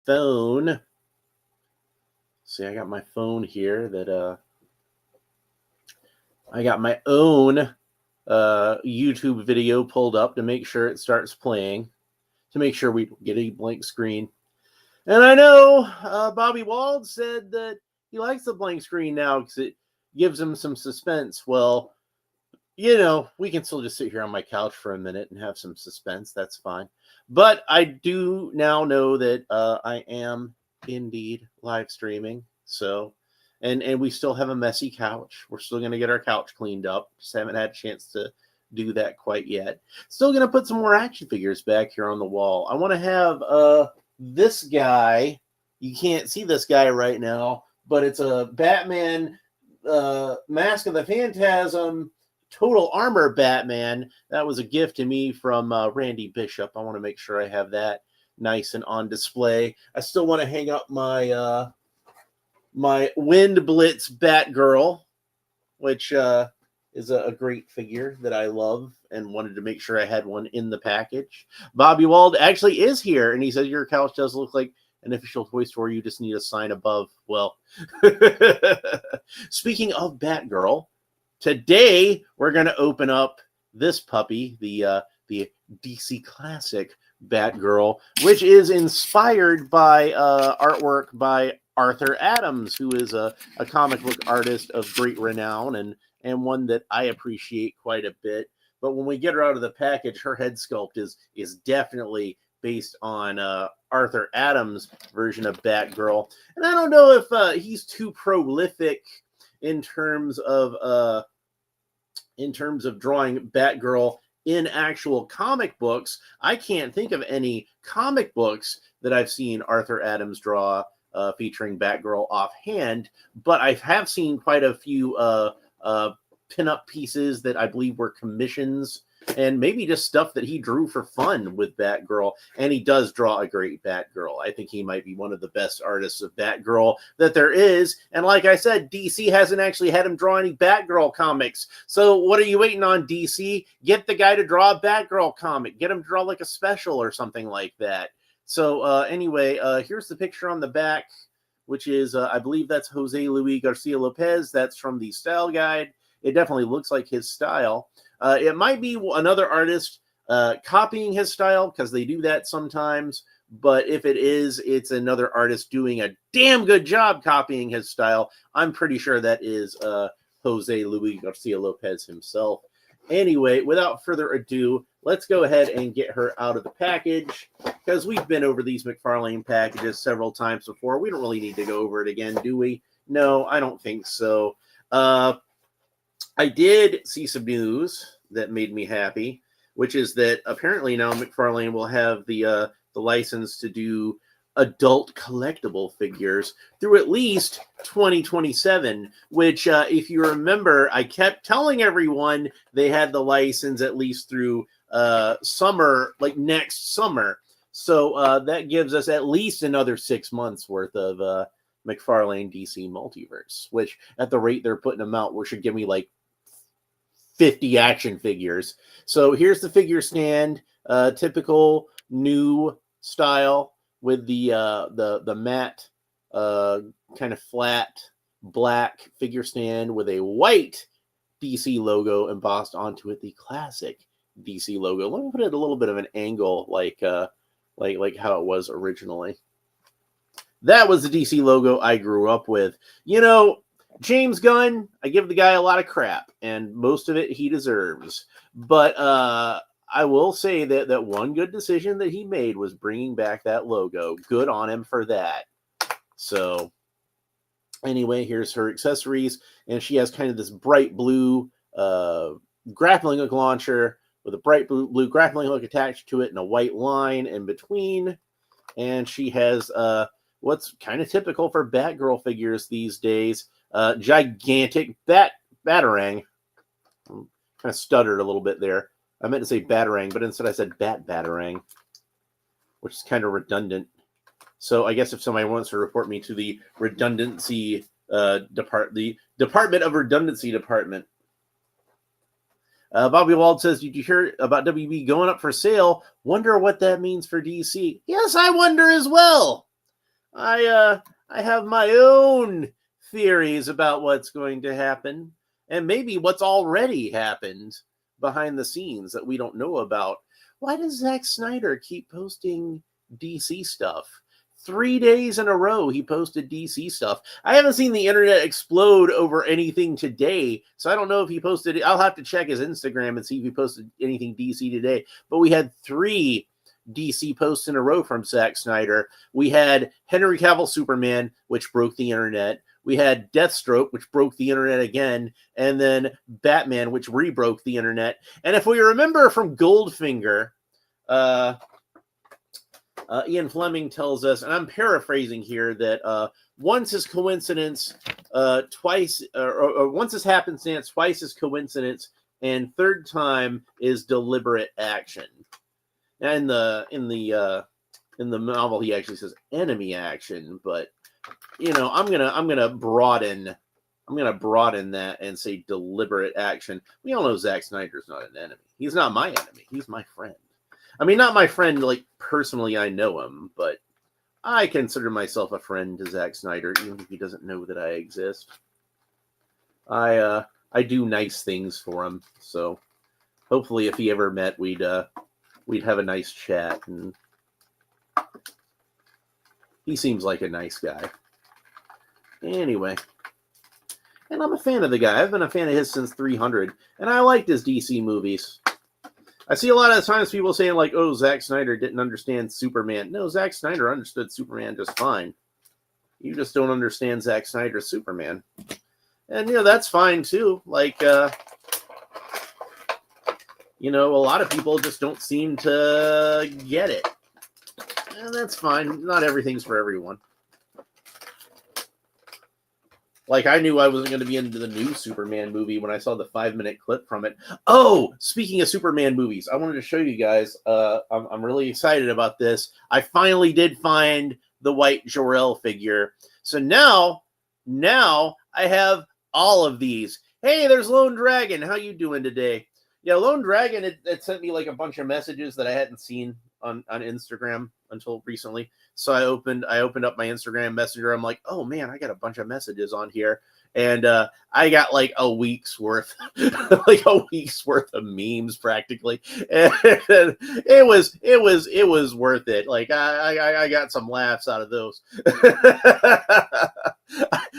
phone. See, I got my phone here that I got my own YouTube video pulled up to make sure it starts playing, to make sure we don't get a blank screen. And I know Bobby Wald said that he likes the blank screen now because it gives him some suspense. Well, we can still just sit here on my couch for a minute and have some suspense. That's fine. But I do now know that I am indeed live streaming. So, and we still have a messy couch. We're still going to get our couch cleaned up. Just haven't had a chance to do that quite yet. Still going to put some more action figures back here on the wall. I want to have this guy. You can't see this guy right now, but it's a Batman Mask of the Phantasm Total Armor Batman. That was a gift to me from Randy Bishop. I want to make sure I have that nice and on display. I still want to hang up my my Wind Blitz Batgirl, which is a great figure that I love and wanted to make sure I had one in the package. Bobby Wald actually is here, and he says your couch does look like an official toy store. You just need a sign above. Well, speaking of Batgirl, today we're going to open up this puppy, the DC Classic Batgirl, which is inspired by artwork by Arthur Adams, who is a comic book artist of great renown and one that I appreciate quite a bit. But when we get her out of the package, her head sculpt is definitely based on Arthur Adams' version of Batgirl. And I don't know if he's too prolific in terms of drawing Batgirl in actual comic books. I can't think of any comic books that I've seen Arthur Adams draw featuring Batgirl offhand, but I have seen quite a few pin-up pieces that I believe were commissions and maybe just stuff that he drew for fun with Batgirl. And he does draw a great Batgirl. I think he might be one of the best artists of Batgirl that there is. And like I said, DC hasn't actually had him draw any Batgirl comics. So what are you waiting on, DC? Get the guy to draw a Batgirl comic. Get him to draw like a special or something like that. So anyway, here's the picture on the back, which is, I believe that's Jose Luis Garcia Lopez. That's from the style guide. It definitely looks like his style. It might be another artist copying his style, because they do that sometimes. But if it is, it's another artist doing a damn good job copying his style. I'm pretty sure that is Jose Luis Garcia Lopez himself. Anyway, without further ado, let's go ahead and get her out of the package, because we've been over these Mcfarlane packages several times before. We don't really need to go over it again, do we? No, I don't think so. I did see some news that made me happy, which is that apparently now Mcfarlane will have the license to do adult collectible figures through at least 2027, which if you remember, I kept telling everyone they had the license at least through summer, like next summer. So that gives us at least another 6 months worth of Mcfarlane DC Multiverse, which at the rate they're putting them out, should give me like 50 action figures. So here's the figure stand, typical new style with the matte kind of flat black figure stand with a white DC logo embossed onto it, the classic DC logo. Let me put it at a little bit of an angle, like how it was originally. That was the DC logo I grew up with. You know, James Gunn, I give the guy a lot of crap, and most of it he deserves. But I will say that one good decision that he made was bringing back that logo. Good on him for that. So anyway, here's her accessories, and she has kind of this bright blue grappling hook launcher with a bright blue grappling hook attached to it and a white line in between. And she has what's kind of typical for Batgirl figures these days, gigantic batarang. Kind of stuttered a little bit there. I meant to say batarang, but instead I said batarang, which is kind of redundant. So I guess if somebody wants to report me to the redundancy the Department of Redundancy Department. Bobby Wald says, did you hear about WB going up for sale? Wonder what that means for DC. Yes, I wonder as well. I have my own theories about what's going to happen, and maybe what's already happened behind the scenes that we don't know about. Why does Zack Snyder keep posting DC stuff? 3 days in a row, he posted DC stuff. I haven't seen the internet explode over anything today, so I don't know if he posted it. I'll have to check his Instagram and see if he posted anything DC today. But we had 3 DC posts in a row from Zack Snyder. We had Henry Cavill Superman, which broke the internet. We had Deathstroke, which broke the internet again, and then Batman, which re-broke the internet. And if we remember from Goldfinger, Ian Fleming tells us, and I'm paraphrasing here, that once is coincidence, twice, or once is happenstance, twice is coincidence, and third time is deliberate action. And in the novel, he actually says enemy action, but I'm gonna broaden that and say deliberate action. We all know Zack Snyder's not an enemy. He's not my enemy. He's my friend. I mean, not my friend, like, personally, I know him, but I consider myself a friend to Zack Snyder, even if he doesn't know that I exist. I do nice things for him, so hopefully if he ever met, we'd have a nice chat, and he seems like a nice guy. Anyway, and I'm a fan of the guy. I've been a fan of his since 300, and I liked his DC movies. I see a lot of times people saying, like, oh, Zack Snyder didn't understand Superman. No, Zack Snyder understood Superman just fine. You just don't understand Zack Snyder's Superman. And, that's fine, too. Like, a lot of people just don't seem to get it. And that's fine. Not everything's for everyone. Like, I knew I wasn't going to be into the new Superman movie when I saw the 5-minute clip from it. Oh, speaking of Superman movies, I wanted to show you guys. I'm really excited about this. I finally did find the white Jor-El figure. So now I have all of these. Hey, there's Lone Dragon. How you doing today? Yeah, Lone Dragon, it sent me like a bunch of messages that I hadn't seen on Instagram until recently. So I opened up my Instagram Messenger. I'm like, oh man, I got a bunch of messages on here, and I got like a week's worth, of memes practically. And it was worth it. Like I got some laughs out of those.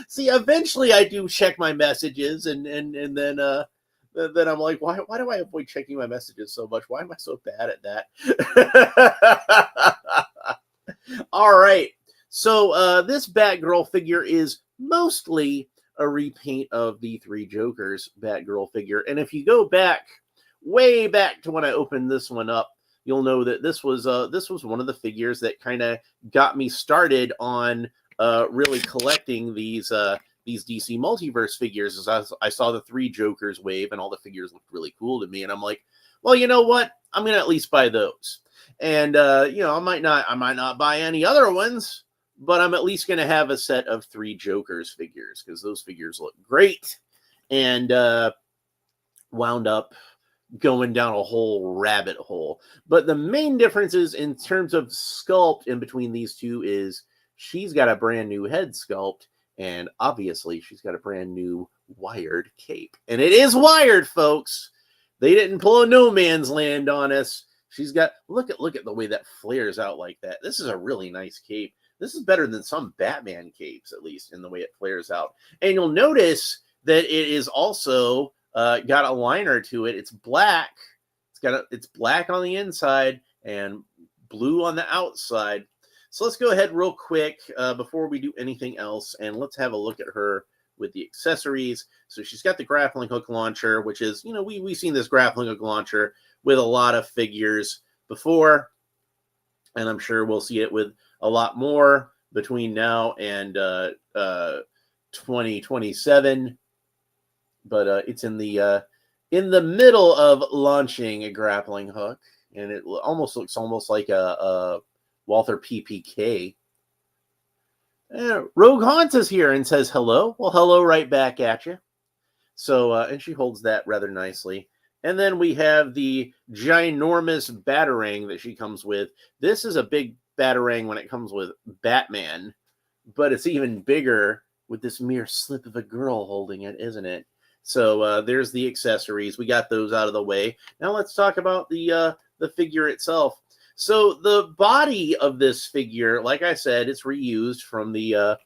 See, eventually I do check my messages, and then I'm like, why do I avoid checking my messages so much? Why am I so bad at that? All right. So this Batgirl figure is mostly a repaint of the 3 Jokers Batgirl figure. And if you go back, way back to when I opened this one up, you'll know that this was one of the figures that kind of got me started on really collecting these DC Multiverse figures. As I saw the 3 Jokers wave, and all the figures looked really cool to me, and I'm like, well, you know what? I'm gonna at least buy those. And I might not buy any other ones, but I'm at least gonna have a set of 3 Jokers figures, because those figures look great. And wound up going down a whole rabbit hole. But the main differences in terms of sculpt in between these two is she's got a brand new head sculpt, and obviously she's got a brand new wired cape. And it is wired, folks. They didn't pull a no man's land on us. She's got, look at the way that flares out like that. This is a really nice cape. This is better than some Batman capes, at least in the way it flares out. And you'll notice that it is also got a liner to it. It's black. It's black on the inside and blue on the outside. So let's go ahead real quick before we do anything else, and let's have a look at her with the accessories. So she's got the grappling hook launcher, which is, we've seen this grappling hook launcher with a lot of figures before, and I'm sure we'll see it with a lot more between now and 2027. But it's in the middle of launching a grappling hook, and it looks almost like a Walther PPK. Rogue Haunts is here and says hello. Well, hello right back at you. So, and she holds that rather nicely. And then we have the ginormous Batarang that she comes with. This is a big Batarang when it comes with Batman but it's even bigger with this mere slip of a girl holding it, isn't it? So there's the accessories. We got those out of the way. Now let's talk about the figure itself. So the body of this figure, like I said, it's reused from the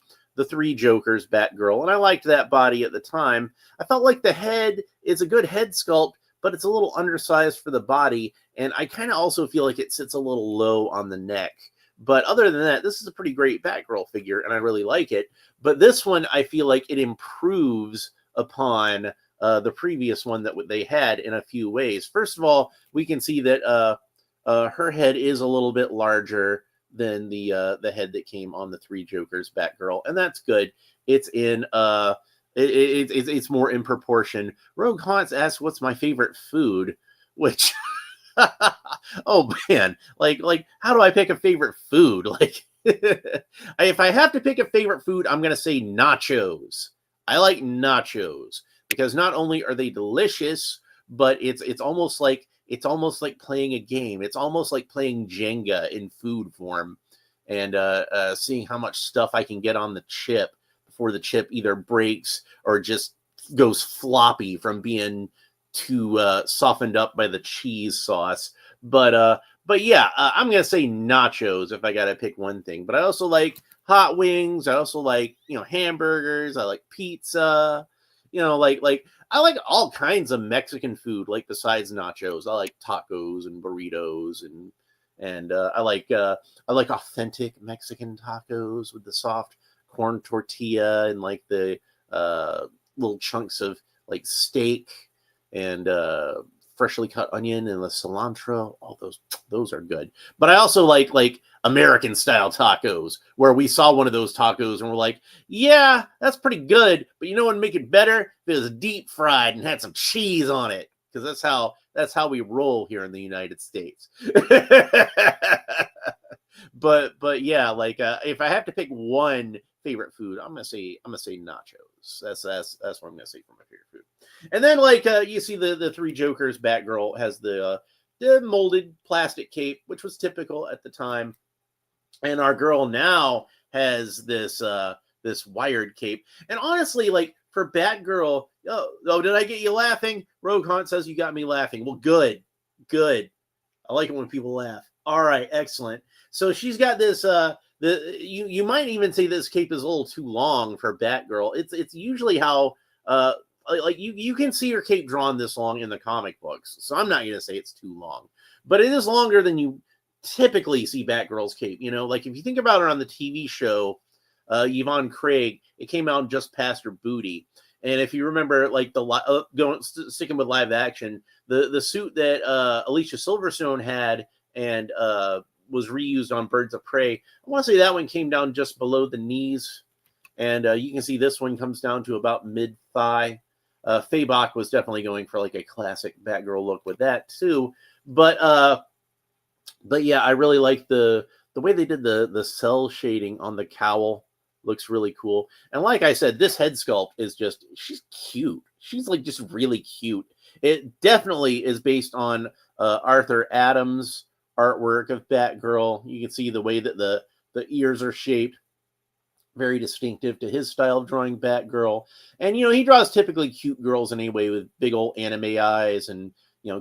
Three Jokers Batgirl, and I liked that body at the time. I felt like the head is a good head sculpt, but it's a little undersized for the body, and I kind of also feel like it sits a little low on the neck. But other than that, this is a pretty great Batgirl figure, and I really like it. But this one, I feel like it improves upon the previous one that they had in a few ways. First of all, we can see that her head is a little bit larger than the head that came on the Three Jokers Batgirl, and that's good. It's in it's more in proportion. Rogue Haunts asks, "What's my favorite food?" Which oh man, like how do I pick a favorite food? Like if I have to pick a favorite food, I'm gonna say nachos. I like nachos because not only are they delicious, but it's almost like playing a game. It's almost like playing Jenga in food form, and seeing how much stuff I can get on the chip before the chip either breaks or just goes floppy from being too softened up by the cheese sauce. But yeah, I'm gonna say nachos if I gotta pick one thing. But I also like hot wings. I also like hamburgers. I like pizza. Like I like all kinds of Mexican food. Like besides nachos, I like tacos and burritos and I like authentic Mexican tacos with the soft corn tortilla and like the little chunks of like steak and freshly cut onion and the cilantro. All those are good. But I also like American style tacos, where we saw one of those tacos and we're like, yeah, that's pretty good. But you know what would make it better? If it was deep fried and had some cheese on it. Because that's how we roll here in the United States. but yeah, like if I have to pick one favorite food, I'm gonna say nachos. That's what I'm gonna say for my favorite food. And then you see the Three Jokers Batgirl has the molded plastic cape, which was typical at the time, and our girl now has this wired cape. And honestly, like for Batgirl, oh, did I get you laughing? Rogue Hunt says you got me laughing. Well, good. I like it when people laugh. All right, excellent. So she's got this. You might even say this cape is a little too long for Batgirl. It's usually how like you can see her cape drawn this long in the comic books. So I'm not going to say it's too long, but it is longer than you typically see Batgirl's cape. Like if you think about her on the TV show, Yvonne Craig, it came out just past her booty. And if you remember, like sticking with live action, the suit that Alicia Silverstone had and was reused on Birds of Prey, I want to say that one came down just below the knees, and you can see this one comes down to about mid thigh. Faye Bach was definitely going for like a classic Batgirl look with that too, but yeah, I really like the way they did the cell shading on the cowl. Looks really cool. And like I said, this head sculpt is she's cute. She's like just really cute. It definitely is based on Arthur Adams' artwork of Batgirl. You can see the way that the ears are shaped. Very distinctive to his style of drawing Batgirl. And, he draws typically cute girls anyway with big old anime eyes and,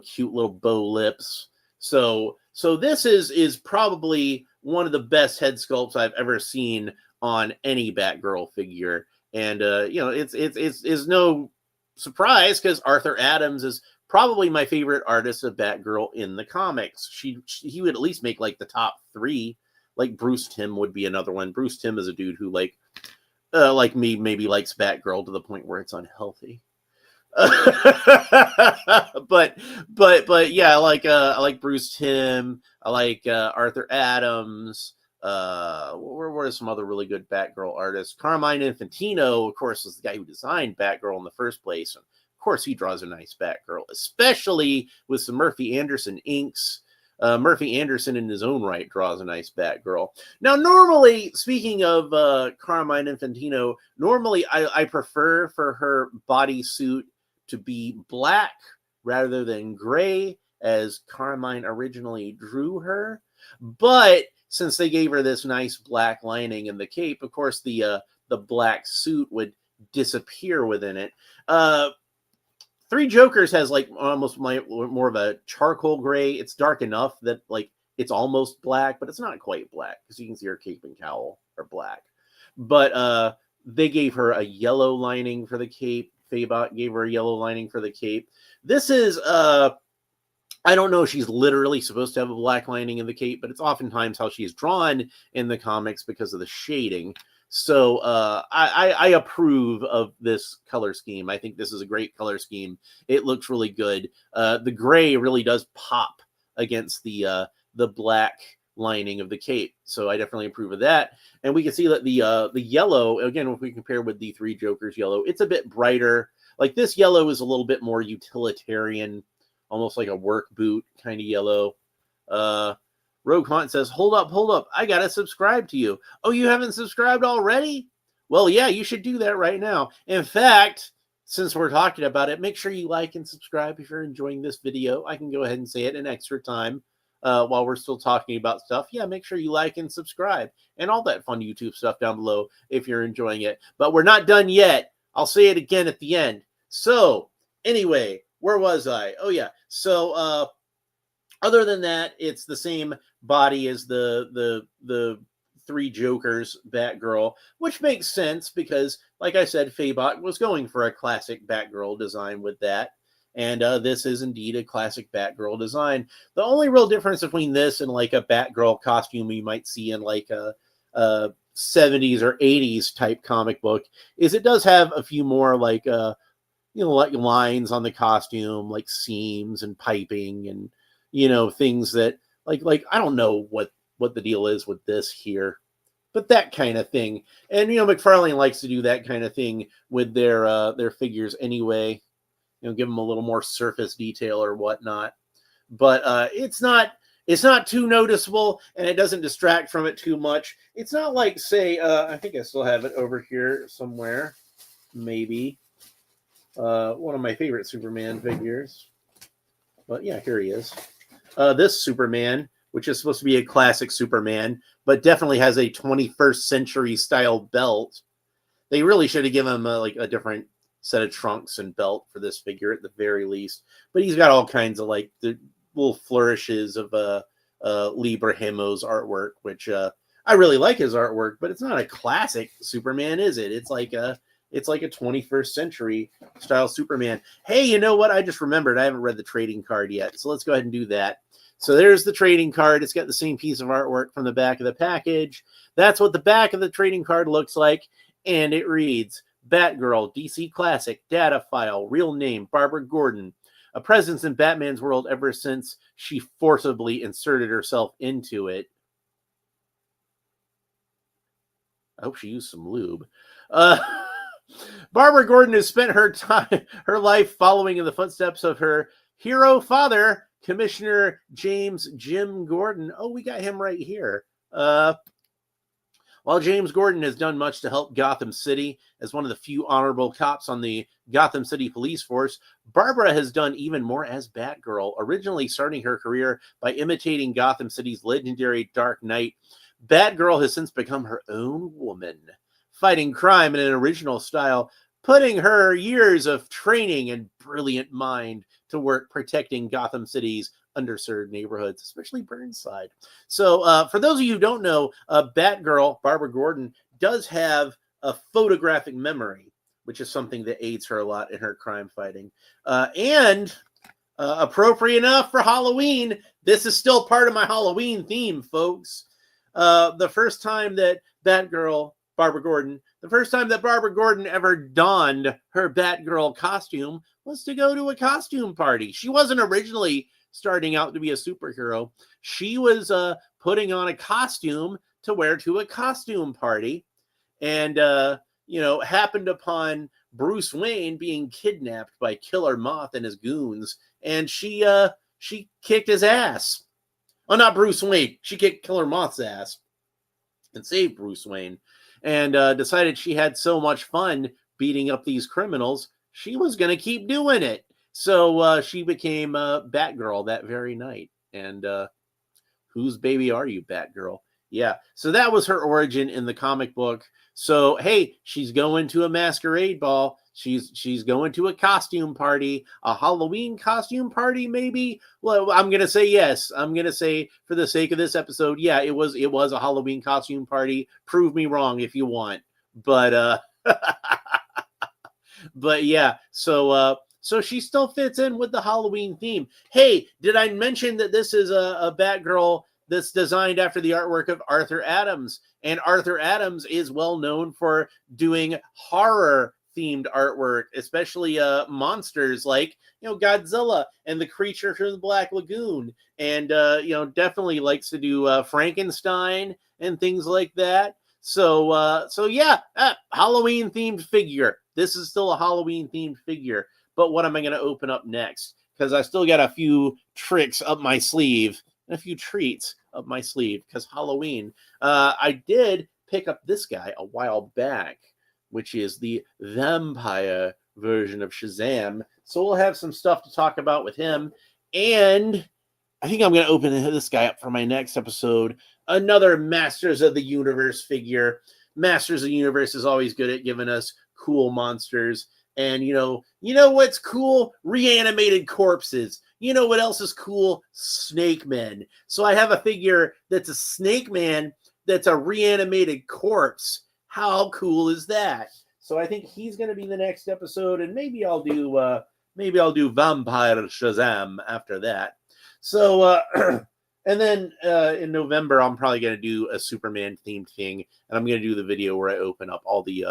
cute little bow lips. So this is probably one of the best head sculpts I've ever seen on any Batgirl figure. And, it's no surprise because Arthur Adams is probably my favorite artist of Batgirl in the comics. He would at least make like the top 3. Like Bruce Timm would be another one. Bruce Timm is a dude who like me maybe likes Batgirl to the point where it's unhealthy. but yeah, I like Bruce Timm. I like Arthur Adams. What are some other really good Batgirl artists? Carmine Infantino, of course, is the guy who designed Batgirl in the first place. And of course, he draws a nice Batgirl, especially with some Murphy Anderson inks. Murphy Anderson in his own right draws a nice Batgirl. Now, normally, speaking of Carmine Infantino, normally I prefer for her bodysuit to be black rather than gray, as Carmine originally drew her. But since they gave her this nice black lining in the cape, of course the black suit would disappear within it. Three Jokers has like almost more of a charcoal gray. It's dark enough that like it's almost black, but it's not quite black because you can see her cape and cowl are black. But they gave her a yellow lining for the cape. Fabot gave her a yellow lining for the cape. This is I don't know if she's literally supposed to have a black lining in the cape, but it's oftentimes how she's drawn in the comics because of the shading. So I approve of this color scheme. I think this is a great color scheme. It looks really good. The gray really does pop against the black lining of the cape. So I definitely approve of that. And we can see that the yellow, again, if we compare with the Three Jokers yellow, it's a bit brighter. Like this yellow is a little bit more utilitarian, almost like a work boot kind of yellow. Rogue Hunt says, hold up. I got to subscribe to you. Oh, you haven't subscribed already? Well, yeah, you should do that right now. In fact, since we're talking about it, make sure you like and subscribe if you're enjoying this video. I can go ahead and say it in extra time while we're still talking about stuff. Yeah, make sure you like and subscribe and all that fun YouTube stuff down below if you're enjoying it. But we're not done yet. I'll say it again at the end. So, anyway, where was I? Oh, yeah. So, other than that, it's the same body as the Three Jokers Batgirl, which makes sense because, like I said, Fabot was going for a classic Batgirl design with that. And this is indeed a classic Batgirl design. The only real difference between this and like a Batgirl costume you might see in like a 70s or 80s type comic book is it does have a few more like like lines on the costume, like seams and piping and things that like I don't know what the deal is with this here, but that kind of thing. And Mcfarlane likes to do that kind of thing with their figures anyway. Give them a little more surface detail or whatnot. But it's not too noticeable, and it doesn't distract from it too much. It's not like, say, I think I still have it over here somewhere, maybe. One of my favorite Superman figures. But yeah, here he is. This Superman, which is supposed to be a classic Superman, but definitely has a 21st century style belt. They really should have given him like a different set of trunks and belt for this figure at the very least. But he's got all kinds of like the little flourishes of Lee Brahimo's artwork, which I really like his artwork, but it's not a classic Superman, is it? It's like a 21st century style Superman. Hey, you know what? I just remembered I haven't read the trading card yet. So let's go ahead and do that. So there's the trading card. It's got the same piece of artwork from the back of the package. That's what the back of the trading card looks like. And it reads, Batgirl, DC Classic, data file, real name, Barbara Gordon. A presence in Batman's world ever since she forcibly inserted herself into it. I hope she used some lube. Barbara Gordon has spent her life following in the footsteps of her hero father, Commissioner James Jim Gordon. Oh, we got him right here. While James Gordon has done much to help Gotham City as one of the few honorable cops on the Gotham City police force, Barbara has done even more as Batgirl, originally starting her career by imitating Gotham City's legendary Dark Knight. Batgirl has since become her own woman, fighting crime in an original style, putting her years of training and brilliant mind to work protecting Gotham City's underserved neighborhoods, especially Burnside. So for those of you who don't know, Batgirl, Barbara Gordon, does have a photographic memory, which is something that aids her a lot in her crime fighting. And appropriate enough for Halloween, this is still part of my Halloween theme, folks. The first time that Barbara Gordon ever donned her Batgirl costume was to go to a costume party. She wasn't originally starting out to be a superhero. She was putting on a costume to wear to a costume party, and happened upon Bruce Wayne being kidnapped by Killer Moth and his goons, and she kicked his ass. Oh, not Bruce Wayne. She kicked Killer Moth's ass and saved Bruce Wayne, and decided she had so much fun beating up these criminals, she was going to keep doing it. So she became Batgirl that very night. And whose baby are you, Batgirl? Yeah. So that was her origin in the comic book. So hey, she's going to a masquerade ball. She's going to a costume party, a Halloween costume party, maybe. Well, I'm gonna say yes. I'm gonna say for the sake of this episode, yeah, it was a Halloween costume party. Prove me wrong if you want. But but yeah, so she still fits in with the Halloween theme. Hey, did I mention that this is a Batgirl that's designed after the artwork of Arthur Adams? And Arthur Adams is well known for doing horror themed artwork, especially monsters like Godzilla and the creature from the Black Lagoon, and definitely likes to do Frankenstein and things like that. So yeah, Halloween themed figure. This is still a Halloween themed figure. But what am I going to open up next? Because I still got a few tricks up my sleeve and a few treats up my sleeve because Halloween. I did pick up this guy a while back, which is the vampire version of Shazam. So we'll have some stuff to talk about with him. And I think I'm going to open this guy up for my next episode. Another Masters of the Universe figure. Masters of the Universe is always good at giving us cool monsters. And you know what's cool? Reanimated corpses. You know what else is cool? Snake Men. So I have a figure that's a Snake Man that's a reanimated corpse. How cool is that? So I think he's going to be the next episode, and maybe I'll do Vampire Shazam after that. So and then in November I'm probably going to do a Superman themed thing, and I'm going to do the video where I open up all the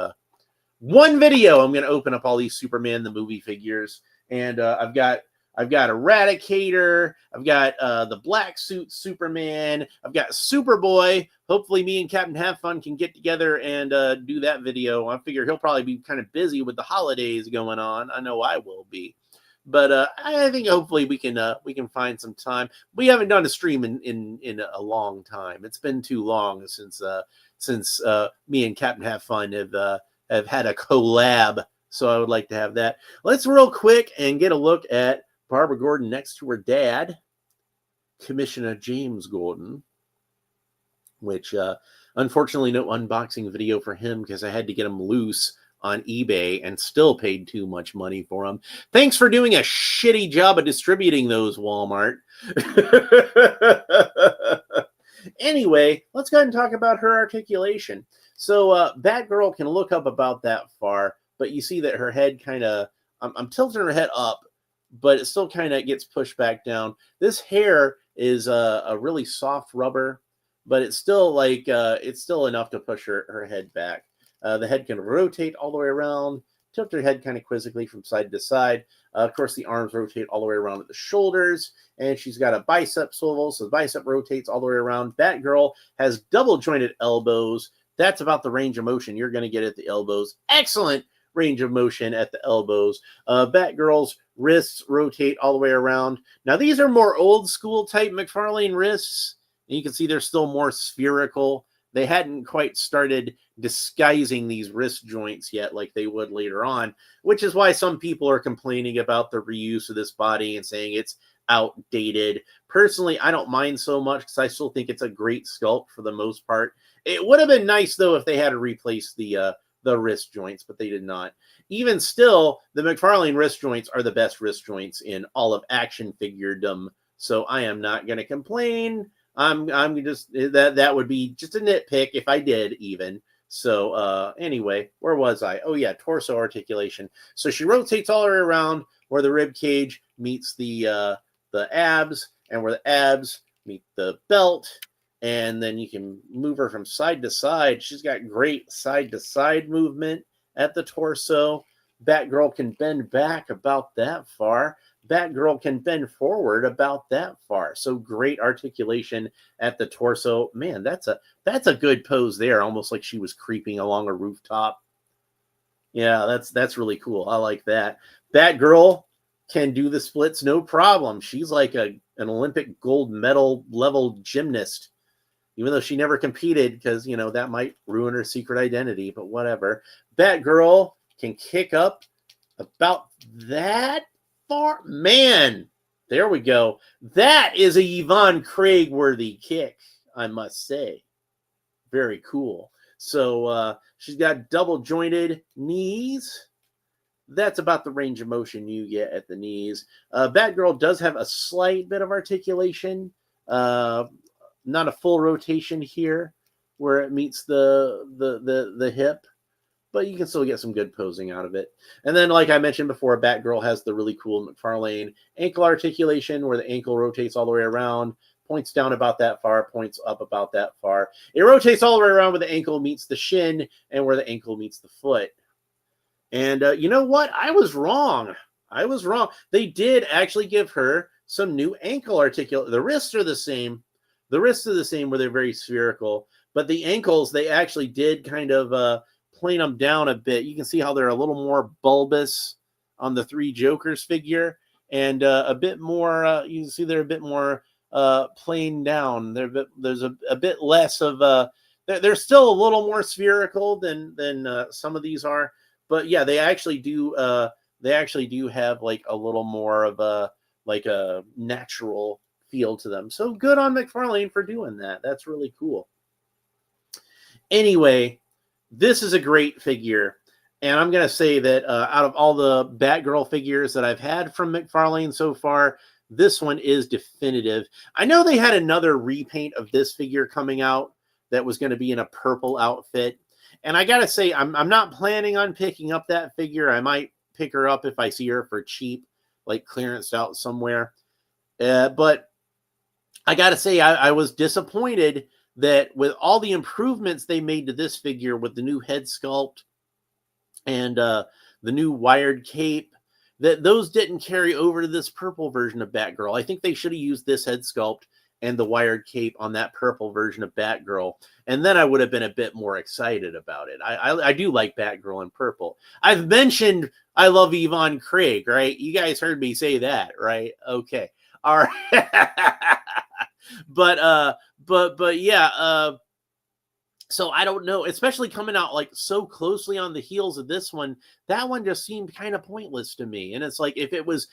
one video. I'm going to open up all these Superman the movie figures, and I've got Eradicator, I've got the black suit Superman, I've got Superboy. Hopefully me and Captain Have Fun can get together and do that video. I figure he'll probably be kind of busy with the holidays going on. I know I will be. But I think hopefully we can find some time. We haven't done a stream in a long time. It's been too long since me and Captain Have Fun have had a collab. So I would like to have that. Let's real quick and get a look at Barbara Gordon next to her dad, Commissioner James Gordon, which unfortunately no unboxing video for him because I had to get him loose on eBay and still paid too much money for them. Thanks for doing a shitty job of distributing those, Walmart. Anyway, let's go ahead and talk about her articulation. So Batgirl can look up about that far, but you see that her head kind of, I'm tilting her head up, but it still kind of gets pushed back down. This hair is a really soft rubber, but it's still it's still enough to push her head back. The head can rotate all the way around, tilt her head kind of quizzically from side to side. Of course, the arms rotate all the way around at the shoulders, and she's got a bicep swivel, so the bicep rotates all the way around. Batgirl has double jointed elbows. That's about the range of motion you're going to get at the elbows. Excellent range of motion at the elbows. Batgirl's wrists rotate all the way around. Now, these are more old school type Mcfarlane wrists, and you can see they're still more spherical. They hadn't quite started disguising these wrist joints yet like they would later on, which is why some people are complaining about the reuse of this body and saying it's outdated. Personally, I don't mind so much because I still think it's a great sculpt for the most part. It would have been nice, though, if they had to replace the wrist joints, but they did not. Even still, the Mcfarlane wrist joints are the best wrist joints in all of action figuredom, so I am not going to complain. I'm just that would be just a nitpick if I did even. So anyway, where was I? Oh yeah, torso articulation. So she rotates all the way around where the rib cage meets the abs, and where the abs meet the belt, and then you can move her from side to side. She's got great side to side movement at the torso. Batgirl can bend back about that far. Batgirl can bend forward about that far. So great articulation at the torso. Man, that's a good pose there, almost like she was creeping along a rooftop. Yeah, that's really cool. I like that. Batgirl can do the splits no problem. She's like an Olympic gold medal level gymnast, even though she never competed because, that might ruin her secret identity, but whatever. Batgirl can kick up about that far. Man, there we go. That is a Yvonne Craig worthy kick, I must say. Very cool. So she's got double jointed knees. That's about the range of motion you get at the knees. Batgirl does have a slight bit of articulation, not a full rotation here where it meets the hip, but you can still get some good posing out of it. And then, like I mentioned before, Batgirl has the really cool Mcfarlane ankle articulation where the ankle rotates all the way around, points down about that far, points up about that far. It rotates all the way around where the ankle meets the shin and where the ankle meets the foot. And you know what? I was wrong. They did actually give her some new ankle articulation. The wrists are the same. Where they're very spherical. But the ankles, they actually did kind of plane them down a bit. You can see how they're a little more bulbous on the Three Jokers figure. And a bit more, you can see they're a bit more planed down. There's a bit less of... they're still a little more spherical than some of these are. But yeah, they actually do have like a little more of a natural feel to them. So good on Mcfarlane for doing that. That's really cool. Anyway, this is a great figure. And I'm going to say that out of all the Batgirl figures that I've had from Mcfarlane so far, this one is definitive. I know they had another repaint of this figure coming out that was going to be in a purple outfit. And I got to say, I'm not planning on picking up that figure. I might pick her up if I see her for cheap, like clearanced out somewhere. But I got to say, I was disappointed that with all the improvements they made to this figure with the new head sculpt and the new wired cape, that those didn't carry over to this purple version of Batgirl. I think they should have used this head sculpt and the wired cape on that purple version of Batgirl. And then I would have been a bit more excited about it. I do like Batgirl in purple. I've mentioned I love Yvonne Craig, right? You guys heard me say that, right? Okay. All right. but yeah, so I don't know, especially coming out like so closely on the heels of this one, that one just seemed kind of pointless to me. And it's like, if it was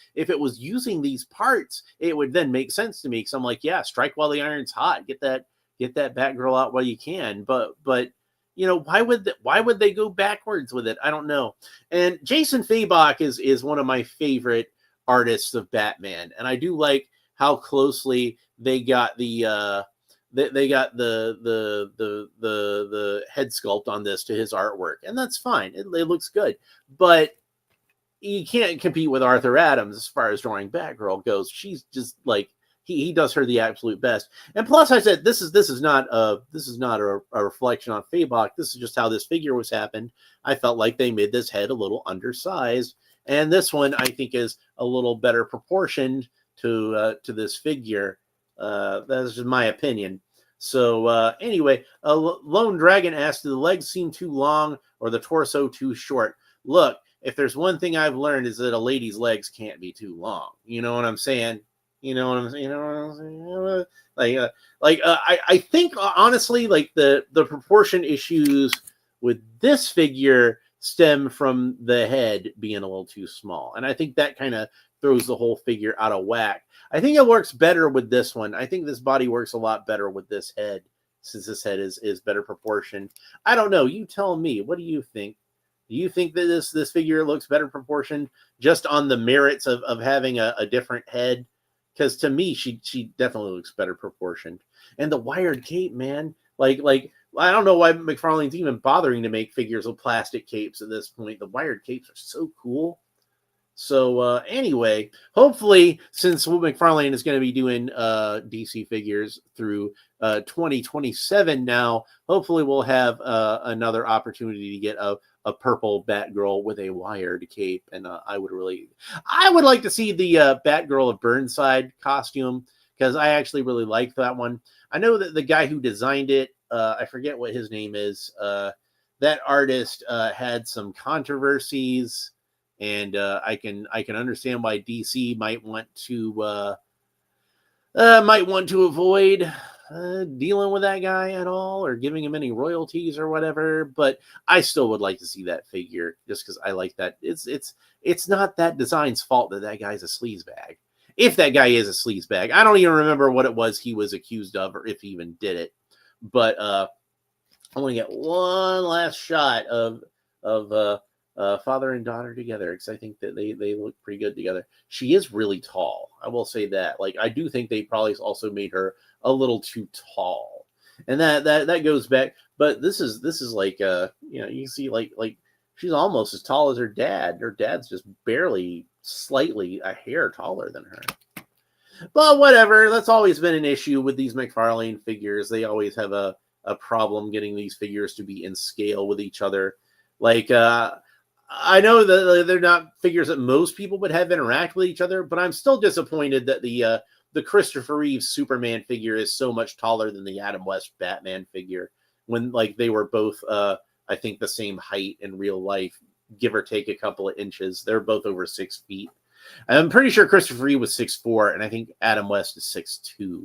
using these parts, it would then make sense to me. Cause I'm like, yeah, strike while the iron's hot, get that Batgirl out while you can. But you know, why would they go backwards with it? I don't know. And Jason Fabok is one of my favorite artists of Batman. And I do like how closely they got the head sculpt on this to his artwork, and that's fine. It looks good, but you can't compete with Arthur Adams as far as drawing Batgirl goes. She's just like he does her the absolute best. And plus, I said this is not a reflection on Fabok. This is just how this figure was happened. I felt like they made this head a little undersized, and this one I think is a little better proportioned to this figure. That's just my opinion. So anyway, Lone Dragon asked, do the legs seem too long or the torso too short? Look, if there's one thing I've learned is that a lady's legs can't be too long. You know what I'm saying? I think honestly, like the proportion issues with this figure stem from the head being a little too small. And I think that kind of throws the whole figure out of whack. I think it works better with this one. I think this body works a lot better with this head, since this head is better proportioned. I don't know. You tell me. What do you think? Do you think that this figure looks better proportioned just on the merits of having a different head? Because to me, she definitely looks better proportioned. And the wired cape, man. Like I don't know why Mcfarlane's even bothering to make figures with plastic capes at this point. The wired capes are so cool. So anyway, hopefully, since Mcfarlane is going to be doing DC figures through 2027 now, hopefully we'll have another opportunity to get a purple Batgirl with a wired cape. And I would like to see the Batgirl of Burnside costume, because I actually really like that one. I know that the guy who designed it, I forget what his name is, that artist had some controversies. And I can understand why DC might want to avoid dealing with that guy at all, or giving him any royalties or whatever. But I still would like to see that figure, just because I like that. It's not that design's fault that guy's a sleazebag. If that guy is a sleazebag, I don't even remember what it was he was accused of, or if he even did it. But I want to get one last shot of father and daughter together, because I think that they look pretty good together. She is really tall. I will say that. Like, I do think they probably also made her a little too tall, and that goes back. But this is like you know, you can see like she's almost as tall as her dad. Her dad's just barely, slightly a hair taller than her. But whatever. That's always been an issue with these Mcfarlane figures. They always have a problem getting these figures to be in scale with each other. Like, I know that they're not figures that most people would have interact with each other, but I'm still disappointed that the Christopher Reeve Superman figure is so much taller than the Adam West Batman figure, when like they were both I think the same height in real life, give or take a couple of inches. They're both over 6 feet. I'm pretty sure Christopher Reeve was 6'4", and I think Adam West is 6'2",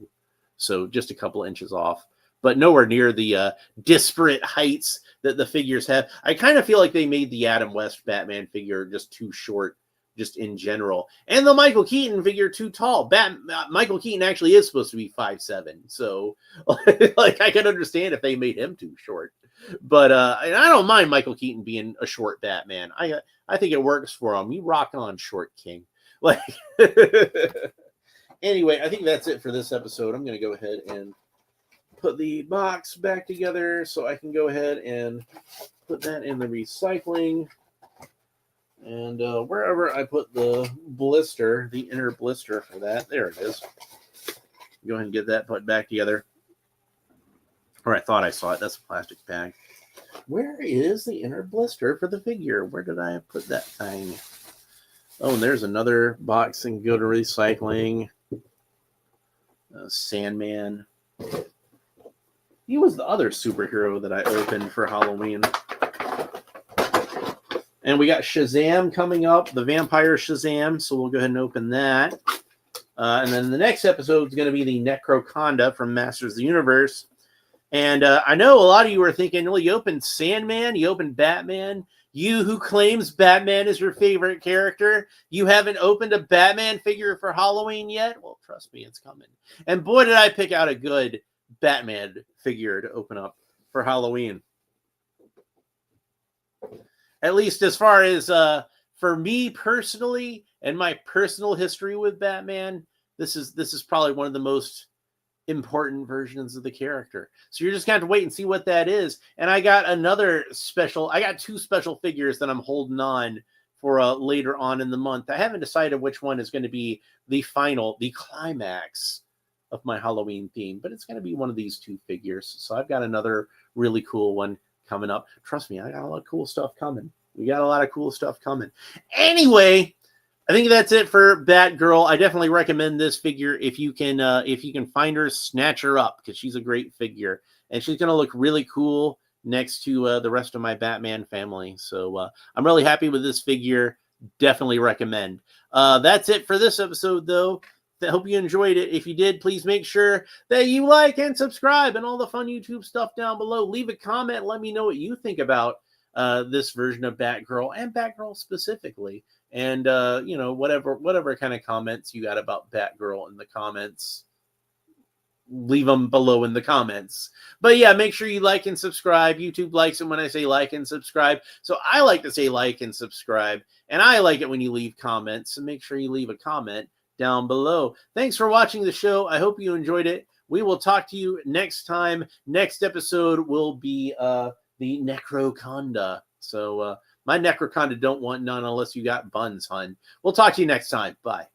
so just a couple of inches off, but nowhere near the disparate heights that the figures have. I kind of feel like they made the Adam West Batman figure just too short, just in general, and the Michael Keaton figure too tall. Michael Keaton actually is supposed to be 5'7", so like I can understand if they made him too short. But I don't mind Michael Keaton being a short Batman. I think it works for him. You rock on, short king. Like, anyway, I think that's it for this episode. I'm going to go ahead and put the box back together so I can go ahead and put that in the recycling. And wherever I put the blister, the inner blister for that, there it is. Go ahead and get that put back together. Or I thought I saw it. That's a plastic bag. Where is the inner blister for the figure? Where did I put that thing? Oh, and there's another box and go to recycling. Sandman. He was the other superhero that I opened for Halloween. And we got Shazam coming up, the Vampire Shazam. So we'll go ahead and open that. And then the next episode is going to be the Necroconda from Masters of the Universe. And I know a lot of you are thinking, well, you opened Sandman, you opened Batman. You who claims Batman is your favorite character, you haven't opened a Batman figure for Halloween yet? Well, trust me, it's coming. And boy, did I pick out a good Batman figure to open up for Halloween. At least as far as for me personally and my personal history with Batman, this is probably one of the most important versions of the character. So you're just going to have to wait and see what that is. And I got I got 2 special figures that I'm holding on for later on in the month. I haven't decided which one is going to be the climax of my Halloween theme, but it's going to be one of these 2 figures. So I've got another really cool one coming up. Trust me, I got a lot of cool stuff coming. We got a lot of cool stuff coming. Anyway, I think that's it for Batgirl. I definitely recommend this figure if you can find her, snatch her up, because she's a great figure and she's gonna look really cool next to the rest of my Batman family. So I'm really happy with this figure. Definitely recommend. That's it for this episode, though. I hope you enjoyed it. If you did, please make sure that you like and subscribe and all the fun YouTube stuff down below. Leave a comment. Let me know what you think about this version of Batgirl and Batgirl specifically. And, you know, whatever kind of comments you got about Batgirl in the comments, leave them below in the comments. But yeah, make sure you like and subscribe. YouTube likes it when I say like and subscribe. So I like to say like and subscribe. And I like it when you leave comments. So make sure you leave a comment down below. Thanks for watching the show. I hope you enjoyed it. We will talk to you next time. Next episode will be the Necroconda. So, my Necroconda don't want none unless you got buns, hun. We'll talk to you next time. Bye.